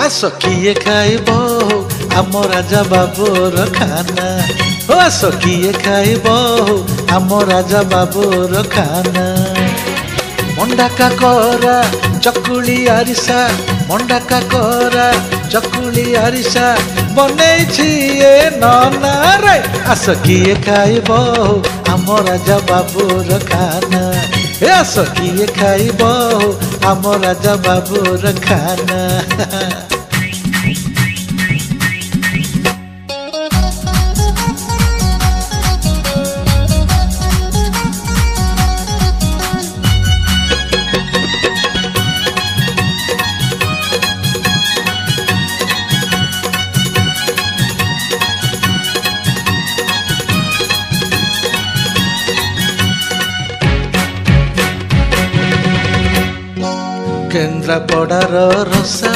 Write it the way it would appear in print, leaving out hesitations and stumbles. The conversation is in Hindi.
आस किए खाइब आम राजा बाबूर खाना हो आस किए खाइब आम राजा बाबूर खाना मंडा काकरा चकुली आरिसा मंडा काकरा चकुली आरिसा बनैछि ए नना रे आस किए खाइब आम राजा बाबूर खाना ए आस किए खाइब आम राजा बाबूर खाना केन्द्रापड़ार रसा